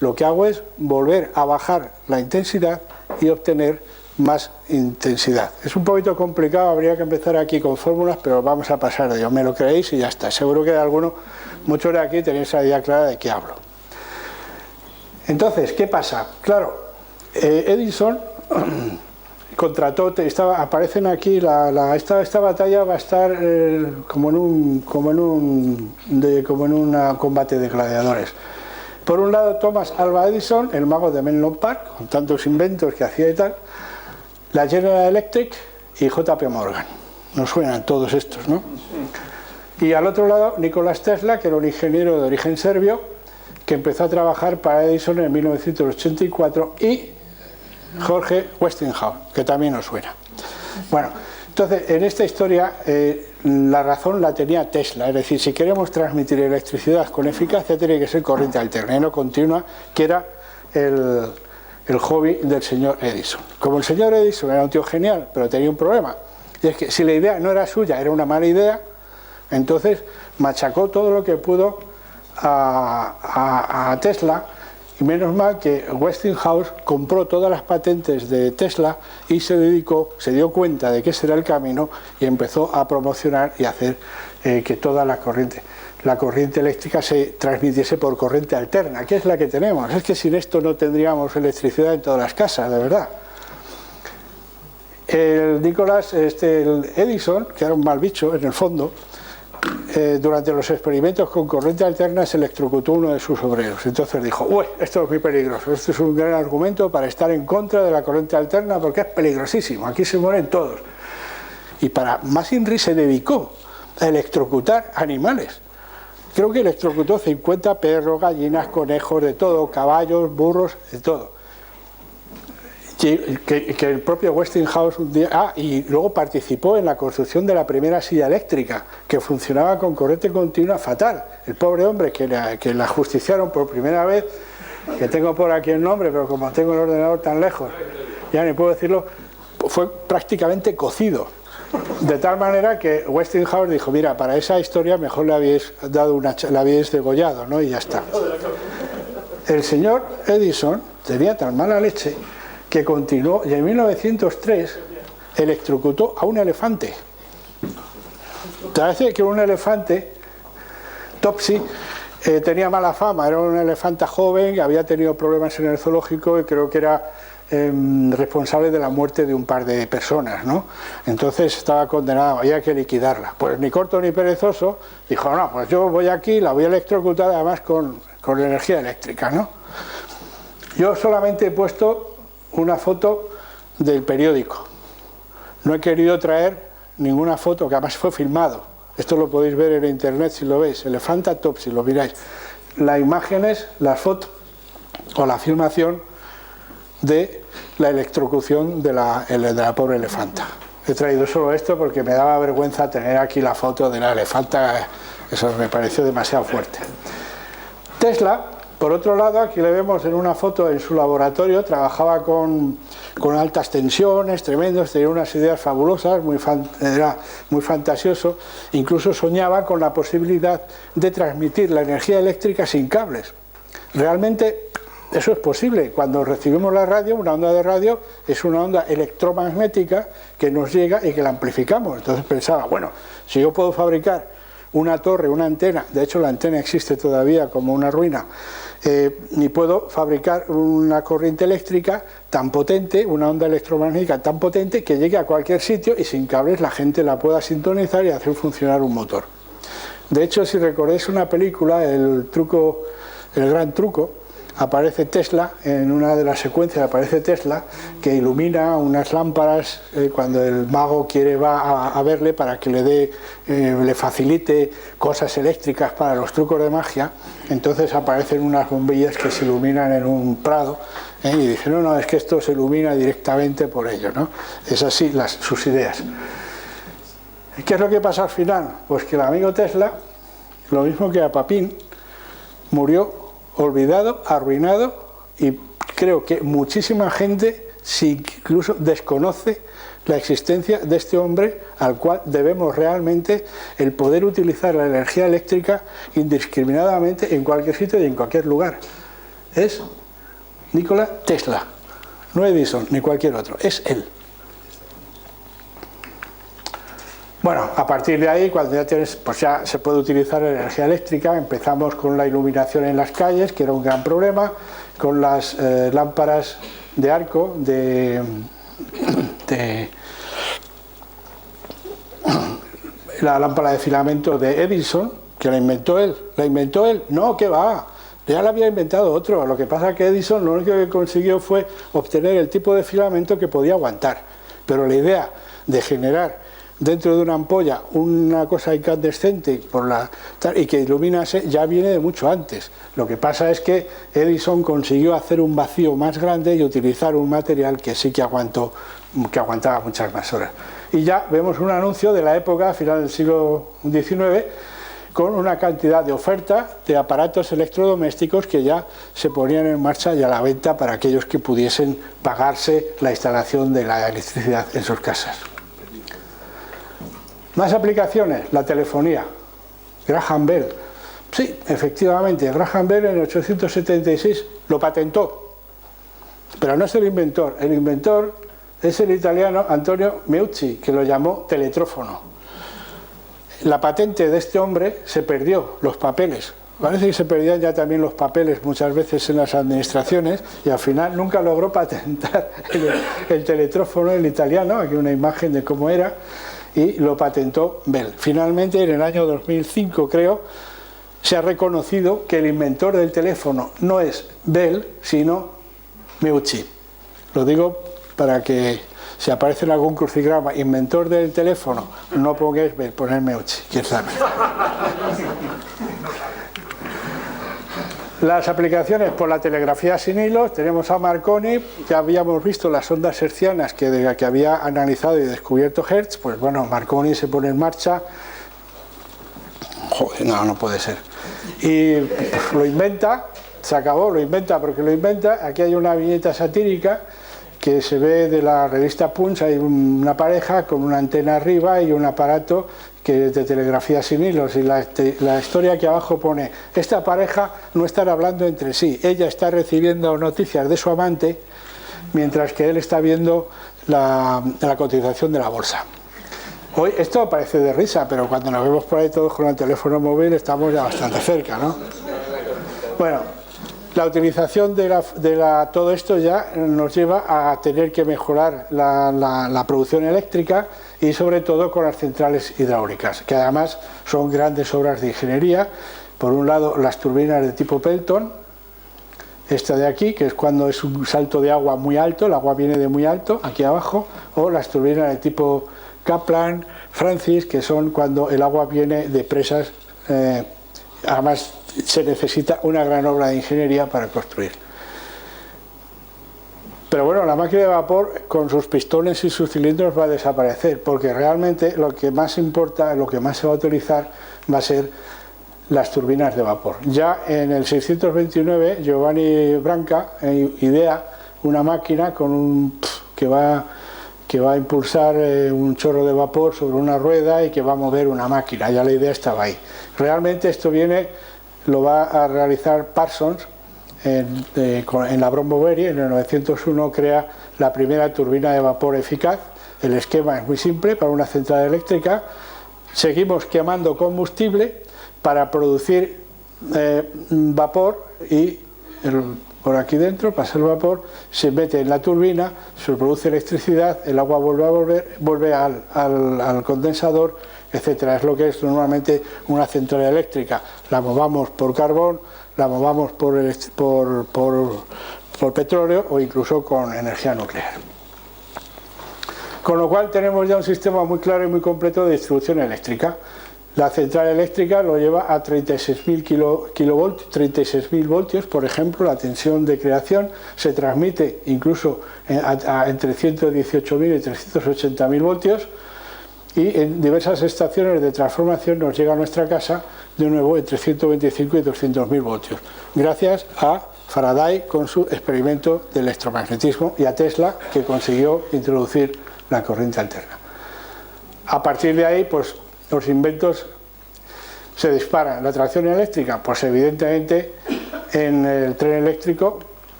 lo que hago es volver a bajar la intensidad y obtener más intensidad. Es un poquito complicado, habría que empezar aquí con fórmulas, pero vamos a pasar de ello. Me lo creéis y ya está. Seguro que de muchos de aquí tenéis la idea clara de qué hablo. Entonces, ¿qué pasa? Claro, Edison contrató, aparecen aquí, esta batalla va a estar como en un combate de gladiadores. Por un lado, Thomas Alva Edison, el mago de Menlo Park, con tantos inventos que hacía y tal, la General Electric y J.P. Morgan. Nos suenan todos estos, ¿no? Y al otro lado, Nikola Tesla, que era un ingeniero de origen serbio, que empezó a trabajar para Edison en 1984, y Jorge Westinghouse, que también nos suena. Bueno, entonces, en esta historia, la razón la tenía Tesla, es decir, si queremos transmitir electricidad con eficacia, tiene que ser corriente alterna y no continua, que era el hobby del señor Edison. Como el señor Edison era un tío genial, pero tenía un problema, y es que si la idea no era suya, era una mala idea, entonces machacó todo lo que pudo a Tesla Y menos mal que Westinghouse compró todas las patentes de Tesla y se dio cuenta de que ese era el camino y empezó a promocionar y hacer que toda la corriente eléctrica se transmitiese por corriente alterna, que es la que tenemos. Es que sin esto no tendríamos electricidad en todas las casas, de verdad. El Edison, que era un mal bicho en el fondo, durante los experimentos con corriente alterna se electrocutó uno de sus obreros. Entonces dijo, uy, esto es muy peligroso, esto es un gran argumento para estar en contra de la corriente alterna porque es peligrosísimo, aquí se mueren todos. Y para más INRI se dedicó a electrocutar animales. Creo que electrocutó 50 perros, gallinas, conejos, de todo, caballos, burros, de todo. Que el propio Westinghouse un día... y luego participó en la construcción de la primera silla eléctrica, que funcionaba con corriente continua fatal. El pobre hombre que la justiciaron por primera vez, que tengo por aquí el nombre, pero como tengo el ordenador tan lejos, ya ni puedo decirlo, fue prácticamente cocido. De tal manera que Westinghouse dijo, mira, para esa historia mejor le habéis degollado, ¿no? Y ya está. El señor Edison tenía tan mala leche que continuó y en 1903 electrocutó a un elefante. Parece que un elefante, Topsy, tenía mala fama, era un elefante joven, había tenido problemas en el zoológico y creo que era responsable de la muerte de un par de personas, ¿no? Entonces estaba condenado, había que liquidarla. Pues ni corto ni perezoso, dijo, no, pues yo voy aquí, la voy a electrocutar además con energía eléctrica, ¿no? Yo solamente he puesto una foto del periódico. No he querido traer ninguna foto, que además fue filmado. Esto lo podéis ver en internet si lo veis. Elefanta Topsy, lo miráis. Las imágenes, las fotos o la filmación de la electrocución de la pobre elefanta. He traído solo esto porque me daba vergüenza tener aquí la foto de la elefanta. Eso me pareció demasiado fuerte. Tesla, por otro lado, aquí le vemos en una foto en su laboratorio, trabajaba con altas tensiones, tremendos, tenía unas ideas fabulosas, era muy fantasioso, incluso soñaba con la posibilidad de transmitir la energía eléctrica sin cables. Realmente eso es posible. Cuando recibimos la radio, una onda de radio es una onda electromagnética que nos llega y que la amplificamos. Entonces pensaba, bueno, si yo puedo fabricar una torre, una antena, de hecho la antena existe todavía como una ruina, y puedo fabricar una corriente eléctrica tan potente, una onda electromagnética tan potente que llegue a cualquier sitio y sin cables la gente la pueda sintonizar y hacer funcionar un motor. De hecho, si recordáis una película, El Gran Truco, aparece Tesla, en una de las secuencias aparece Tesla que ilumina unas lámparas cuando el mago va a verle para que le facilite cosas eléctricas para los trucos de magia. Entonces aparecen unas bombillas que se iluminan en un prado, y dice, no, es que esto se ilumina directamente por ello, ¿no? Es así sus ideas. ¿Qué es lo que pasa al final? Pues que el amigo Tesla, lo mismo que a Papin, murió olvidado, arruinado, y creo que muchísima gente incluso desconoce la existencia de este hombre al cual debemos realmente el poder utilizar la energía eléctrica indiscriminadamente en cualquier sitio y en cualquier lugar. Es Nikola Tesla, no Edison ni cualquier otro, es él. Bueno, a partir de ahí, cuando ya se puede utilizar la energía eléctrica, empezamos con la iluminación en las calles, que era un gran problema, con las lámparas de arco, la lámpara de filamento de Edison, que la inventó él. ¿La inventó él? No, ¿qué va? Ya la había inventado otro. Lo que pasa es que Edison lo único que consiguió fue obtener el tipo de filamento que podía aguantar. Pero la idea de generar dentro de una ampolla una cosa incandescente y que iluminase ya viene de mucho antes. Lo que pasa es que Edison consiguió hacer un vacío más grande y utilizar un material que sí que aguantaba muchas más horas. Y ya vemos un anuncio de la época, final del siglo XIX, con una cantidad de oferta de aparatos electrodomésticos que ya se ponían en marcha y a la venta para aquellos que pudiesen pagarse la instalación de la electricidad en sus casas. Más aplicaciones, la telefonía. Graham Bell, Sí, efectivamente, Graham Bell en 1876 lo patentó, pero no es el inventor es el italiano Antonio Meucci, que lo llamó teletrófono. La patente de este hombre se perdió, los papeles. Parece que se perdían ya también los papeles muchas veces en las administraciones y al final nunca logró patentar el teletrófono, el italiano, aquí una imagen de cómo era, y lo patentó Bell. Finalmente, en el año 2005, creo, se ha reconocido que el inventor del teléfono no es Bell, sino Meucci. Lo digo para que si aparece en algún crucigrama, inventor del teléfono, no pongáis Bell, poned Meucci, quién sabe. Las aplicaciones por la telegrafía sin hilos, tenemos a Marconi, ya habíamos visto las ondas hertzianas que había analizado y descubierto Hertz, pues bueno, Marconi se pone en marcha, joder, no puede ser, y lo inventa, se acabó, lo inventa porque lo inventa. Aquí hay una viñeta satírica que se ve de la revista Punch, hay una pareja con una antena arriba y un aparato que es de telegrafía sin hilos, y la historia que abajo pone: esta pareja no están hablando entre sí, ella está recibiendo noticias de su amante mientras que él está viendo la cotización de la bolsa. Hoy esto parece de risa, pero cuando nos vemos por ahí todos con el teléfono móvil estamos ya bastante cerca, ¿no? Bueno, la utilización de todo esto ya nos lleva a tener que mejorar la producción eléctrica, y sobre todo con las centrales hidráulicas, que además son grandes obras de ingeniería. Por un lado, las turbinas de tipo Pelton, esta de aquí, que es cuando es un salto de agua muy alto, el agua viene de muy alto, aquí abajo, o las turbinas de tipo Kaplan, Francis, que son cuando el agua viene de presas, además se necesita una gran obra de ingeniería para construir. Pero bueno, la máquina de vapor con sus pistones y sus cilindros va a desaparecer, porque realmente lo que más importa, lo que más se va a utilizar va a ser las turbinas de vapor. Ya en el 629 Giovanni Branca idea una máquina con que va a impulsar un chorro de vapor sobre una rueda y que va a mover una máquina. Ya la idea estaba ahí. Realmente esto lo va a realizar Parsons en la Brombovery. En el 901 crea la primera turbina de vapor eficaz. El esquema es muy simple: para una central eléctrica seguimos quemando combustible para producir vapor, y por aquí dentro pasa el vapor, se mete en la turbina, se produce electricidad, el agua vuelve al condensador, etcétera. Es lo que es normalmente una central eléctrica. La movamos por carbón, la movamos por petróleo o incluso con energía nuclear. Con lo cual tenemos ya un sistema muy claro y muy completo de distribución eléctrica. La central eléctrica lo lleva a 36.000 kilovoltios, 36.000 voltios, por ejemplo. La tensión de creación se transmite incluso entre 118.000 y 380.000 voltios, y en diversas estaciones de transformación nos llega a nuestra casa de nuevo entre 125 y 200.000 voltios, gracias a Faraday con su experimento de electromagnetismo, y a Tesla, que consiguió introducir la corriente alterna. A partir de ahí, pues los inventos se disparan. La tracción eléctrica, pues evidentemente en el tren eléctrico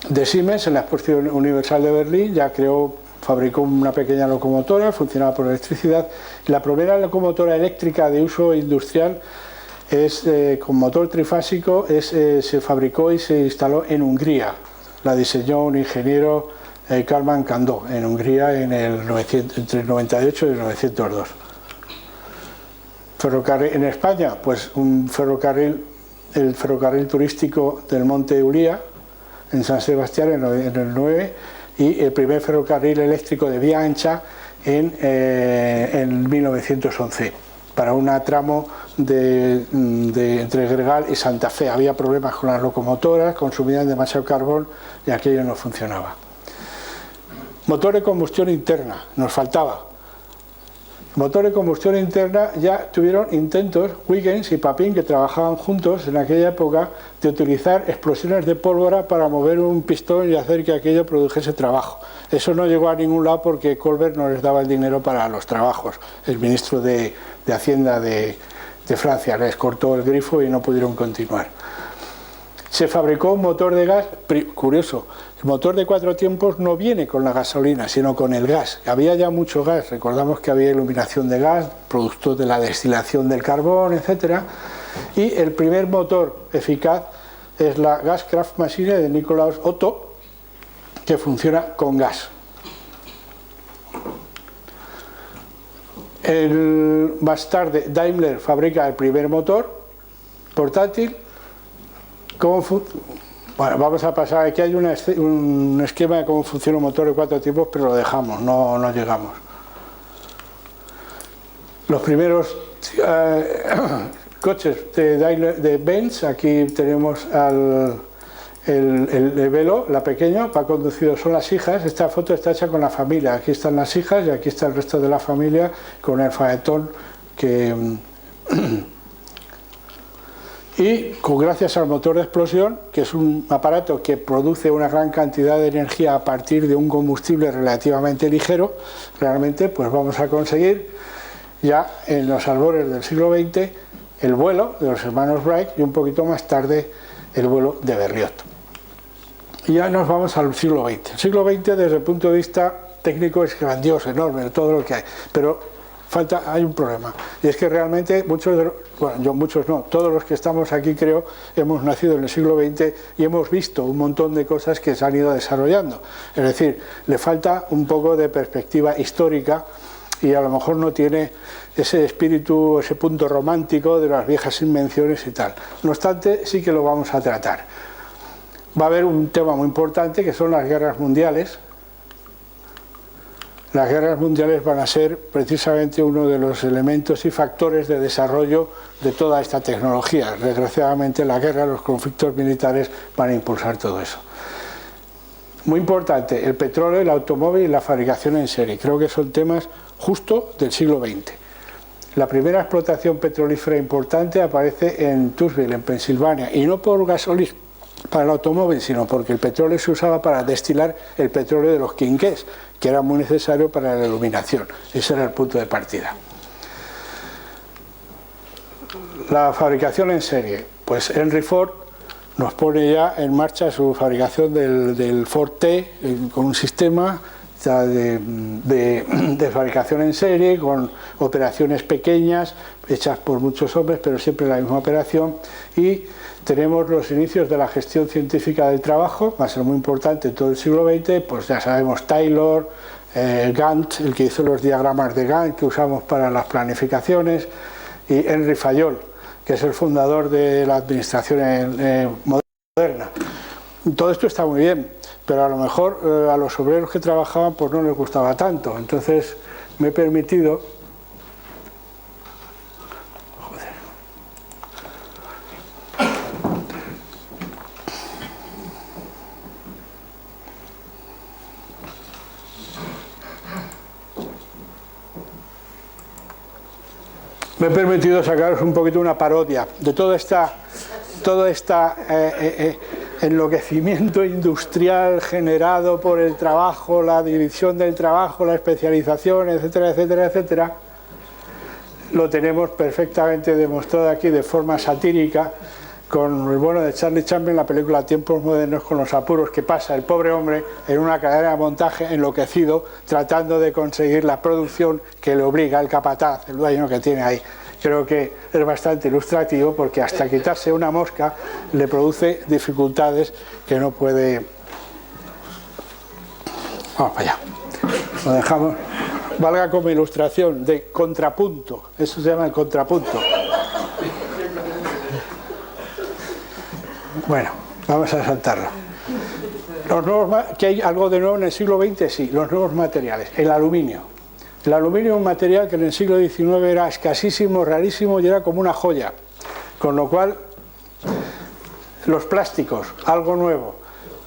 de Siemens, en la Exposición Universal de Berlín, ya fabricó una pequeña locomotora, funcionaba por electricidad. La primera locomotora eléctrica de uso industrial con motor trifásico se fabricó y se instaló en Hungría. La diseñó un ingeniero, Kálmán Kandó, en Hungría entre el 98 y el 902. Ferrocarril en España, pues el ferrocarril turístico del Monte Uría, en San Sebastián, en el 9, y el primer ferrocarril eléctrico de vía ancha en 1911, para un tramo entre Gregal y Santa Fe. Había problemas con las locomotoras, consumían demasiado carbón y aquello no funcionaba. Motor de combustión interna, nos faltaba. Motor de combustión interna, ya tuvieron intentos Huygens y Papin, que trabajaban juntos en aquella época, de utilizar explosiones de pólvora para mover un pistón y hacer que aquello produjese trabajo. Eso no llegó a ningún lado porque Colbert no les daba el dinero para los trabajos, el ministro de Hacienda de de Francia, les cortó el grifo y no pudieron continuar. Se fabricó un motor de gas, curioso, el motor de 4 tiempos no viene con la gasolina, sino con el gas. Había ya mucho gas, recordamos que había iluminación de gas, producto de la destilación del carbón, etc. Y el primer motor eficaz es la Gaskraftmaschine de Nikolaus Otto, que funciona con gas. Más tarde Daimler fabrica el primer motor portátil. Bueno, vamos a pasar, aquí hay un esquema de cómo funciona un motor de 4 tiempos, pero lo dejamos, no llegamos. Los primeros coches de Benz, aquí tenemos el Velo, la pequeña, va conducido, son las hijas. Esta foto está hecha con la familia, aquí están las hijas y aquí está el resto de la familia con el faetón que... Y gracias al motor de explosión, que es un aparato que produce una gran cantidad de energía a partir de un combustible relativamente ligero, realmente pues vamos a conseguir ya en los albores del siglo XX el vuelo de los hermanos Wright y un poquito más tarde el vuelo de Berliot. Y ya nos vamos al siglo XX. El siglo XX desde el punto de vista técnico es grandioso, enorme, todo lo que hay, pero hay un problema, y es que realmente todos los que estamos aquí creo hemos nacido en el siglo XX y hemos visto un montón de cosas que se han ido desarrollando, es decir, le falta un poco de perspectiva histórica y a lo mejor no tiene ese espíritu, ese punto romántico de las viejas invenciones y tal. No obstante, sí que lo vamos a tratar. Va a haber un tema muy importante que son las guerras mundiales. Las guerras mundiales van a ser precisamente uno de los elementos y factores de desarrollo de toda esta tecnología. Desgraciadamente la guerra, los conflictos militares van a impulsar todo eso. Muy importante, el petróleo, el automóvil y la fabricación en serie. Creo que son temas justo del siglo XX. La primera explotación petrolífera importante aparece en Toonsville, en Pensilvania, y no por gasolina para el automóvil, sino porque el petróleo se usaba para destilar el petróleo de los quinqués, que era muy necesario para la iluminación. Ese era el punto de partida. La fabricación en serie. Pues Henry Ford nos pone ya en marcha su fabricación del Ford T con un sistema de fabricación en serie, con operaciones pequeñas, hechas por muchos hombres, pero siempre la misma operación. Y tenemos los inicios de la gestión científica del trabajo, va a ser muy importante en todo el siglo XX, pues ya sabemos Taylor, Gantt, el que hizo los diagramas de Gantt que usamos para las planificaciones, y Henry Fayol, que es el fundador de la administración moderna. Todo esto está muy bien, pero a lo mejor a los obreros que trabajaban pues no les gustaba tanto, entonces me he permitido... Me he permitido sacaros un poquito una parodia de todo este enloquecimiento industrial generado por el trabajo, la división del trabajo, la especialización, etcétera, etcétera, etcétera. Lo tenemos perfectamente demostrado aquí de forma satírica con el bueno de Charlie Chaplin, la película Tiempos modernos, con los apuros que pasa el pobre hombre en una cadena de montaje enloquecido tratando de conseguir la producción que le obliga el capataz, el dueño que tiene ahí. Creo que es bastante ilustrativo porque hasta quitarse una mosca le produce dificultades que no puede... Vamos para allá. Lo dejamos. Valga como ilustración de contrapunto. Eso se llama el contrapunto. Bueno, vamos a saltarlo. ¿Que hay algo de nuevo en el siglo XX? Sí, los nuevos materiales. El aluminio. El aluminio es un material que en el siglo XIX era escasísimo, rarísimo y era como una joya. Con lo cual, los plásticos, algo nuevo.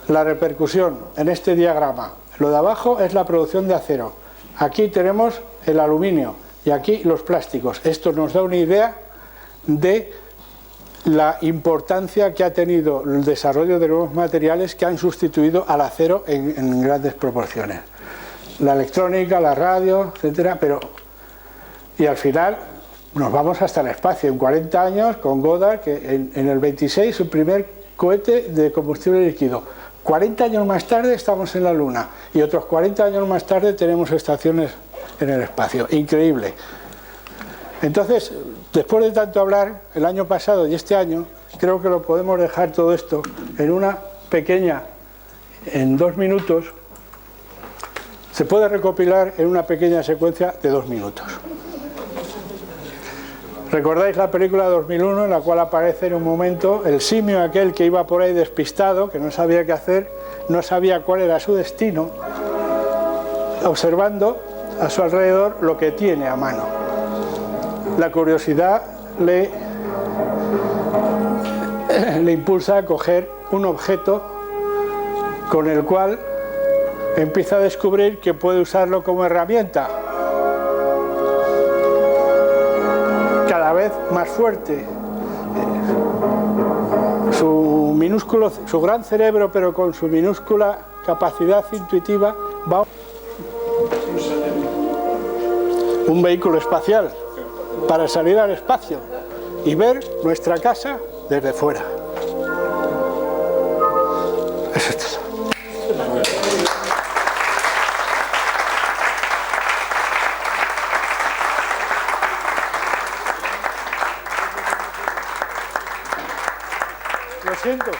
La repercusión en este diagrama. Lo de abajo es la producción de acero. Aquí tenemos el aluminio y aquí los plásticos. Esto nos da una idea de la importancia que ha tenido el desarrollo de nuevos materiales que han sustituido al acero en grandes proporciones. La electrónica, la radio, etcétera, y al final nos vamos hasta el espacio. En 40 años, con Goddard, que en el 26, el primer cohete de combustible líquido. 40 años más tarde estamos en la Luna y otros 40 años más tarde tenemos estaciones en el espacio. Increíble. Entonces, después de tanto hablar, el año pasado y este año, creo que lo podemos dejar todo esto en una pequeña, en 2 minutos, se puede recopilar en una pequeña secuencia de 2 minutos. ¿Recordáis la película de 2001 en la cual aparece en un momento el simio aquel que iba por ahí despistado, que no sabía qué hacer, no sabía cuál era su destino, observando a su alrededor lo que tiene a mano? La curiosidad le impulsa a coger un objeto con el cual empieza a descubrir que puede usarlo como herramienta. Cada vez más fuerte. Su gran cerebro, pero con su minúscula capacidad intuitiva, va un vehículo espacial para salir al espacio y ver nuestra casa desde fuera. Eso es todo. Lo siento.